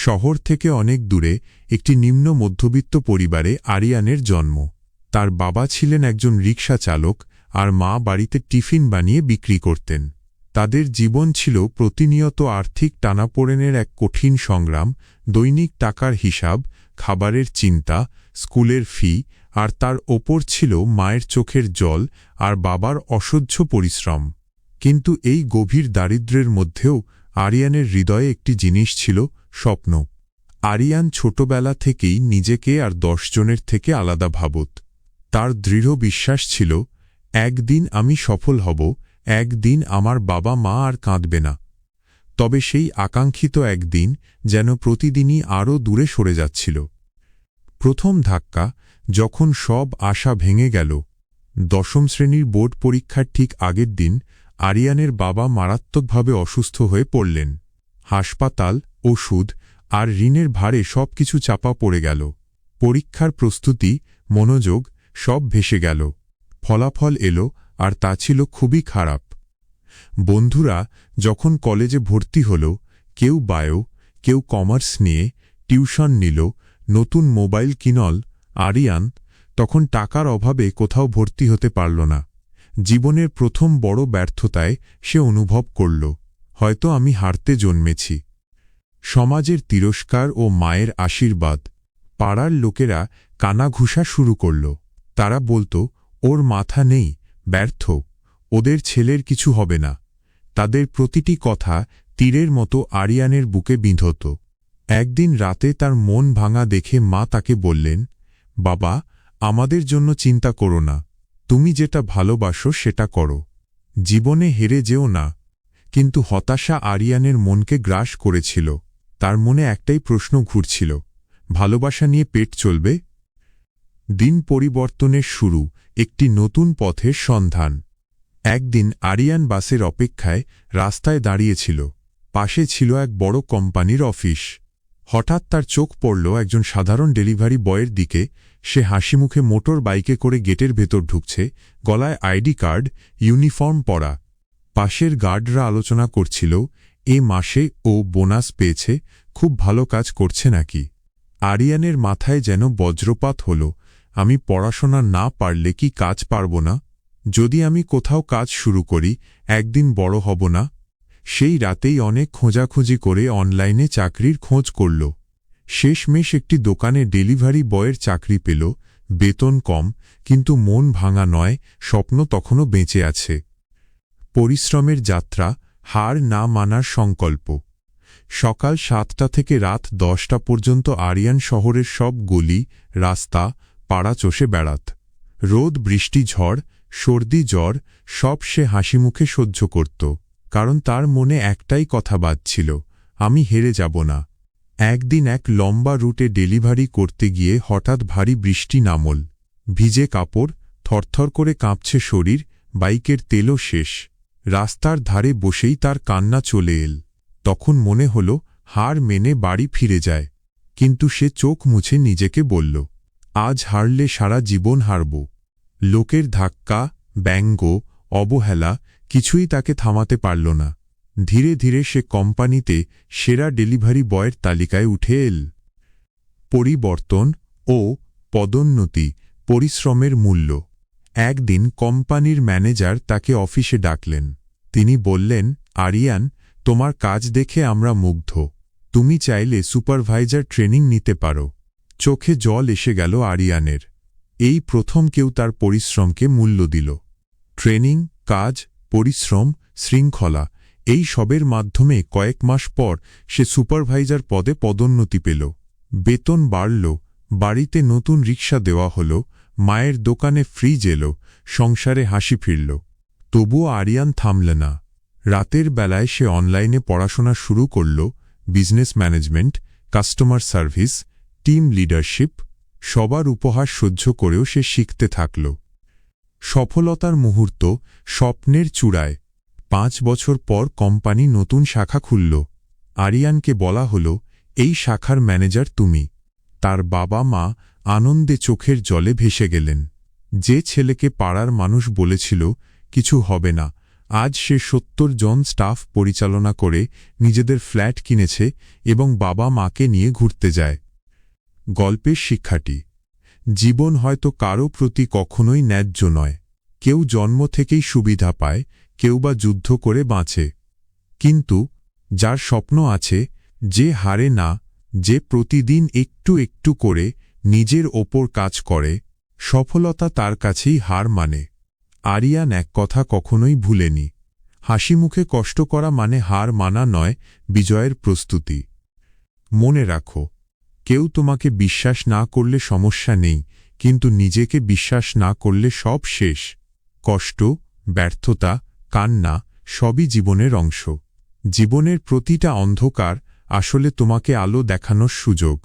শহর থেকে অনেক দূরে একটি নিম্ন মধ্যবিত্ত পরিবারে আরিয়ানের জন্ম। তার বাবা ছিলেন একজন রিকশা চালক আর মা বাড়িতে টিফিন বানিয়ে বিক্রি করতেন। তাদের জীবন ছিল প্রতিনিয়ত আর্থিক টানাপোড়েনের এক কঠিন সংগ্রাম, দৈনিক টাকার হিসাব, খাবারের চিন্তা, স্কুলের ফি, আর তার ওপর ছিল মায়ের চোখের জল আর বাবার অসহ্য পরিশ্রম। কিন্তু এই গভীর দারিদ্র্যের মধ্যেও আরিয়ানের হৃদয়ে একটি জিনিস ছিল, স্বপ্ন। আরিয়ান ছোটবেলা থেকেই নিজেকে আর 10 জনের থেকে আলাদা ভাবত। তার দৃঢ় বিশ্বাস ছিল, একদিন আমি সফল হব, একদিন আমার বাবা মা আর কাঁদবে না। তবে সেই আকাঙ্ক্ষিত একদিন যেন প্রতিদিনই আরও দূরে সরে যাচ্ছিল। প্রথম ধাক্কা, যখন সব আশা ভেঙে গেল। 10ম শ্রেণীর বোর্ড পরীক্ষার ঠিক আগের দিন আরিয়ানের বাবা মারাত্মকভাবে অসুস্থ হয়ে পড়লেন। হাসপাতাল, ওষুধ আর ঋণের ভারে সবকিছু চাপা পড়ে গেল। পরীক্ষার প্রস্তুতি, মনোযোগ সব ভেসে গেল। ফলাফল এলো, আর তা ছিল খুবই খারাপ। বন্ধুরা যখন কলেজে ভর্তি হল, কেউ বায়ো, কেউ কমার্স নিয়ে টিউশন নিল, নতুন মোবাইল কিনল, আরিয়ান তখন টাকার অভাবে কোথাও ভর্তি হতে পারল না। জীবনের প্রথম বড় ব্যর্থতায় সে অনুভব করল, হয়তো আমি হারতে জন্মেছি। সমাজের তিরস্কার ও মায়ের আশীর্বাদ। পাড়ার লোকেরা কানাঘুষা শুরু করল। তারা বলত, ওর মাথা নেই, ব্যর্থ, ওদের ছেলের কিছু হবে না। তাদের প্রতিটি কথা তীরের মতো আরিয়ানের বুকে বিঁধত। একদিন রাতে তার মন ভাঙা দেখে মা তাকে বললেন, বাবা, আমাদের জন্য চিন্তা করো না, তুমি যেটা ভালোবাসো সেটা করো, জীবনে হেরে যেও না। কিন্তু হতাশা আরিয়ানের মনকে গ্রাস করেছিল। তার মনে একটাই প্রশ্ন ঘুরছিল, ভালোবাসা নিয়ে পেট চলবে? দিন পরিবর্তনের শুরু, একটি নতুন পথের সন্ধান। একদিন আরিয়ান বাসের অপেক্ষায় রাস্তায় দাঁড়িয়েছিল। পাশে ছিল এক বড় কোম্পানির অফিস। হঠাৎ তার চোখ পড়ল একজন সাধারণ ডেলিভারি বয়ের দিকে। সে হাসিমুখে মোটর বাইকে করে গেটের ভেতর ঢুকছে, গলায় আইডি কার্ড, ইউনিফর্ম পরা। পাশের গার্ডরা আলোচনা করছিল, এ মাসে ও বোনাস পেয়েছে, খুব ভালো কাজ করছে নাকি। আরিয়ানের মাথায় যেন বজ্রপাত হল, আমি পড়াশোনা না পারলে কি কাজ পারব না? যদি আমি কোথাও কাজ শুরু করি, একদিন বড় হব না? সেই রাতেই অনেক খোঁজাখুঁজি করে অনলাইনে চাকরির খোঁজ করল। শেষমেশ একটি দোকানে ডেলিভারি বয়ের চাকরি পেল। বেতন কম, কিন্তু মন ভাঙা নয়, স্বপ্ন তখনও বেঁচে আছে। পরিশ্রমের যাত্রা, হার না মানার সংকল্প। সকাল 7টা থেকে রাত 10টা পর্যন্ত আরিয়ান শহরের সব গলি, রাস্তা, পাড়া চষে বেড়াত। রোদ, বৃষ্টি, ঝড়, সর্দি, জ্বর সব সে হাসিমুখে সহ্য করত, কারণ তার মনে একটাই কথা বাজছিল, আমি হেরে যাব না। একদিন এক লম্বা রুটে ডেলিভারি করতে গিয়ে হঠাৎ ভারী বৃষ্টি নামল। ভিজে কাপড়, থরথর করে কাঁপছে শরীর, বাইকের তেলও শেষ। রাস্তার ধারে বসেই তার কান্না চলে এল। তখন মনে হল হার মেনে বাড়ি ফিরে যায়। কিন্তু সে চোখ মুছে নিজেকে বলল, আজ হারলে সারা জীবন হারব। লোকের ধাক্কা, ব্যঙ্গ, অবহেলা কিছুই তাকে থামাতে পারল না। ধীরে ধীরে সে কোম্পানিতে সেরা ডেলিভারি বয়ের তালিকায় উঠে এল। পরিবর্তন ও পদোন্নতি, পরিশ্রমের মূল্য। একদিন কোম্পানির ম্যানেজার তাকে অফিসে ডাকলেন। তিনি বললেন, আরিয়ান, তোমার কাজ দেখে আমরা মুগ্ধ। তুমি চাইলে সুপারভাইজার ট্রেনিং নিতে পারো। চোখে জল এসে গেল আরিয়ানের। এই প্রথম কেউ তার পরিশ্রমকে মূল্য দিল। ট্রেনিং, কাজ, পরিশ্রম, শৃঙ্খলা এই সবের মাধ্যমে কয়েক মাস পর সে সুপারভাইজার পদে পদোন্নতি পেল। বেতন বাড়ল, বাড়িতে নতুন রিকশা দেওয়া হল, মায়ের দোকানে ফ্রিজ এলো, সংসারে হাসি ফিরল। তবুও আরিয়ান থামল না। রাতের বেলায় সে অনলাইনে পড়াশোনা শুরু করল, business management, customer service, team leadership. সবার উপহাস সহ্য করেও সে শিখতে থাকল। সফলতার মুহূর্ত, স্বপ্নের চূড়ায়। 5 বছর পর কোম্পানি নতুন শাখা খুলল। আরিয়ানকে বলা হল, এই শাখার ম্যানেজার তুমি। তার বাবা মা আনন্দে চোখের জলে ভেসে গেলেন। যে ছেলেকে পাড়ার মানুষ বলেছিল কিছু হবে না, আজ সে ৭০ জন স্টাফ পরিচালনা করে নিজেদের ফ্ল্যাট কিনেছে এবং বাবা মাকে নিয়ে ঘুরতে যায়। গল্পের শিক্ষাটি: জীবন হয়তো কারও প্রতি কখনোই ন্যায্য নয়। কেউ জন্ম থেকেই সুবিধা পায়, কেউ বা যুদ্ধ করে বাঁচে। কিন্তু যার স্বপ্ন আছে, যে হারে না, যে প্রতিদিন একটু একটু করে নিজের ওপর কাজ করে, সফলতা তার কাছেই হার মানে। আরিয়ান এক কথা কখনোই ভুলেনি। হাসিমুখে কষ্ট করা মানে হার মানা নয়, বিজয়ের প্রস্তুতি। মনে রাখো, কেউ তোমাকে বিশ্বাস না করলে সমস্যা নেই, কিন্তু নিজেকে বিশ্বাস না করলে সব শেষ। কষ্ট, ব্যর্থতা, কান্না সবই জীবনের অংশ। জীবনের প্রতিটা অন্ধকার আসলে তোমাকে আলো দেখানোর সুযোগ।